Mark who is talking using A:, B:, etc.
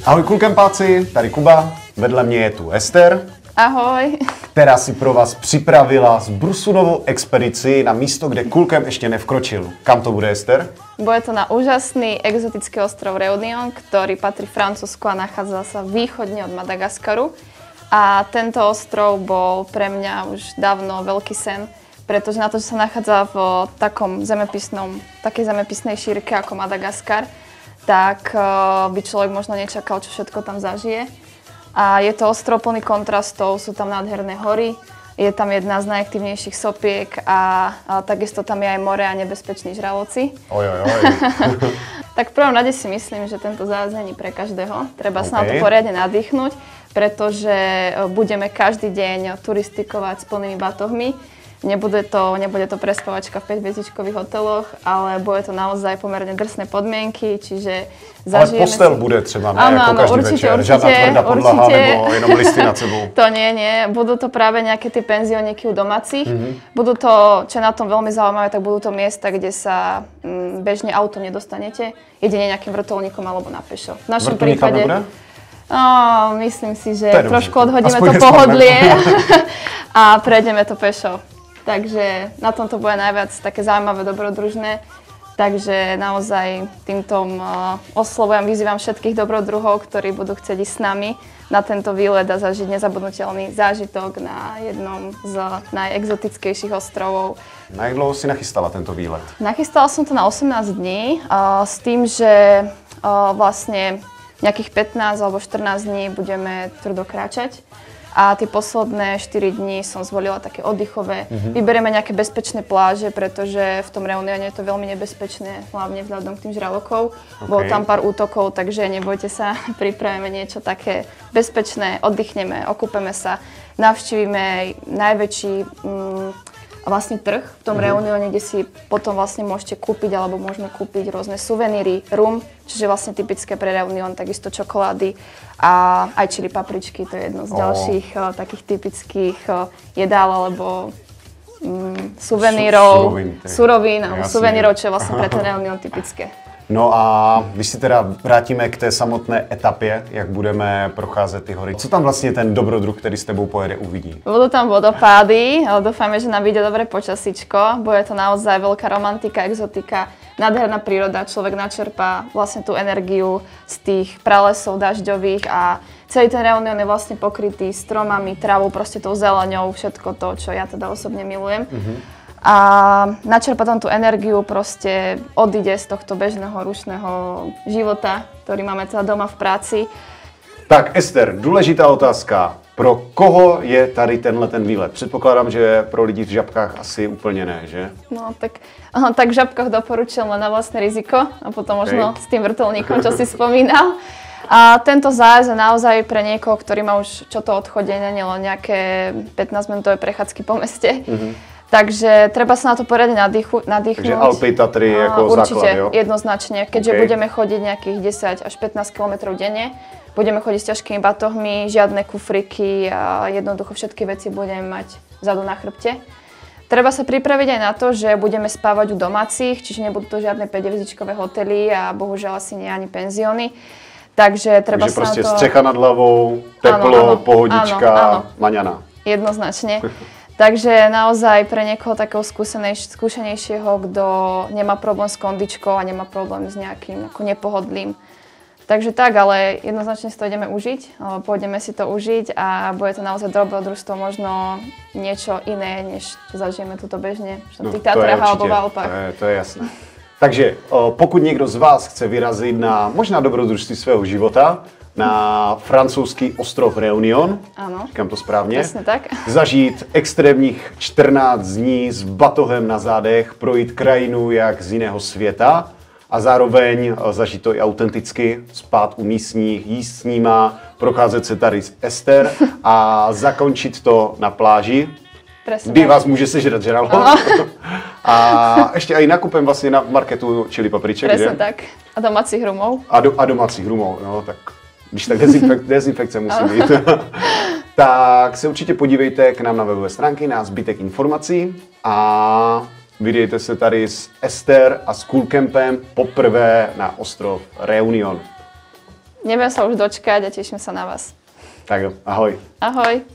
A: Ahoj kulkempáci, tady Kuba, vedle mě je tu Ester.
B: Ahoj.
A: Která si pro vás připravila zbrusunovou expedici na místo, kde kulkem ještě nevkročil. Kam to bude, Ester?
B: Bude to na úžasný exotický ostrov Reunion, ktorý patrí Francúzsku a nachádza sa východne od Madagaskaru. A tento ostrov bol pre mňa už dávno veľký sen, pretože na to, že sa nachádza v takej zemepisnej šírke ako Madagaskar, tak by človek možno nečakal, čo všetko tam zažije. A je to ostrov plný kontrastov, sú tam nádherné hory, je tam jedna z najaktívnejších sopiek a takisto tam je aj more a nebezpeční žraloci. Tak v prvom rade si myslím, že tento zájazd není pre každého. Treba sa na to poriadne nadýchnuť, pretože budeme každý deň turistikovať s plnými batohmi. Nebude to prespavačka v 5-hviezdičkových hoteloch, ale bude to naozaj pomerne drsné podmienky, čiže zažijeme...
A: Ale postel bude třeba, ne? Áno, určite, žiadna tvrdá podlaha, nebo jenom listy nad sebou.
B: To nie. Budú to práve nejaké tie penzióniky u domácich. Budú to, čo je na tom veľmi zaujímavé, tak budú to miesta, kde sa bežne autom nedostanete, jedine nejakým vrtuľníkom alebo na pešo. V našom prípade... Myslím si, že trošku odhodíme to pohodlie a prejdeme to pešo. Takže na tom to bude najviac také zaujímavé, dobrodružné. Takže naozaj týmto oslovujem, vyzývam všetkých dobrodruhov, ktorí budú chcieť ísť s nami na tento výlet a zažiť nezabudnutelný zážitok na jednom z najexotickejších ostrovov.
A: Na jak dlouho si nachystala tento výlet?
B: Nachystala som to na 18 dní s tým, že vlastne nejakých 15 alebo 14 dní budeme tvrdo kráčať. A tie posledné 4 dní som zvolila také oddychové. Vyberieme nejaké bezpečné pláže, pretože v tom Reunione je to veľmi nebezpečné, hlavne vzhľadom k tým žralokov. Bolo tam pár útokov, takže nebojte sa, pripravíme niečo také bezpečné, oddychneme, okúpeme sa, navštívime najväčší vlastne trh v tom Reunione, kde si potom vlastne môžete kúpiť alebo môžeme kúpiť rôzne suveníry, rum, čiže vlastne typické pre Reunion, takisto čokolády a aj čili papričky, to je jedno z ďalších takých typických jedál alebo surovín alebo suvenírov, čo je vlastne pre ten Reunion typické.
A: No a když si teda vrátíme k té samotné etapě, jak budeme procházet ty hory. Co tam vlastně ten dobrodruh, který s tebou pojede, uvidí?
B: Budú tam vodopády, ale dúfame, že nám vyjde dobré počasíčko. Bude to naozaj veľká romantika, exotika, nádherná príroda. Človek načerpá vlastne tú energiu z tých pralesov dažďových a celý ten Reunion je vlastne pokrytý stromami, trávou, proste tou zeleňou, všetko to, čo ja teda osobne milujem. A načerpa tam tú energiu, proste odíde z tohto bežného rušného života, ktorý máme teda doma v práci.
A: Tak Ester, důležitá otázka. Pro koho je tady tenhle ten výlet? Předpokládám, že pro lidi v žabkách asi úplně ne, že?
B: No tak v žabkách doporučujem len na vlastné riziko a potom možno s tým vrtuľníkom, čo si spomínal. A tento zájazd je naozaj pre niekoho, ktorý má už čo to odchodenie, nielen nejaké 15-minútové prechádzky po meste. Takže treba sa na to poriadne nadýchnuť.
A: Takže Alpy, Tatry ako
B: určite,
A: základ, jo?
B: Jednoznačne, keďže budeme chodiť nejakých 10 až 15 km denne, budeme chodiť s ťažkými batohmi, žiadne kufriky a jednoducho všetky veci budeme mať vzadu na chrbte. Treba sa pripraviť aj na to, že budeme spávať u domácich, čiže nebudú to žiadne 5-hviezdičkové hotely a bohužiaľ asi nie ani penzióny. Takže treba sa
A: prostě
B: na to...
A: střecha nad hlavou, teplo, pohodička, maňana.
B: Jednoznačne. Takže naozaj pre niekoho takého skúsenejšieho, kto nemá problém s kondičkou a nemá problém s nejakým ako nepohodlým. Takže tak, ale jednoznačne si to ideme užiť, pôjdeme si to užiť a bude to naozaj dobrodružstvo, možno niečo iné, než čo zažijeme tuto bežne v tých Tatrách alebo v Alpách.
A: To je jasné. Takže pokud někdo z vás chce vyrazit na možná dobrodružství svého života, na francouzský ostrov Reunion, říkám to správně,
B: tak.
A: Zažít extrémních 14 dní s batohem na zádech, projít krajinu jak z jiného světa a zároveň zažít to i autenticky, spát u místních, jíst s nima, procházet se tady s Ester a zakončit to na pláži, kdy vás může sežrat žralok. A ještě i nakupem vlastně na marketu čili papriček,
B: presne že? Tak. A domácích rumov.
A: A domácích rumov, no tak když tak dezinfekce musí být. Tak se určitě podívejte k nám na webové stránky na zbytek informací a vydejte se tady s Ester a s Kulkempem poprvé na ostrov Reunion.
B: Neviem sa už dočkať a teším sa na vás.
A: Tak jo, ahoj.
B: Ahoj.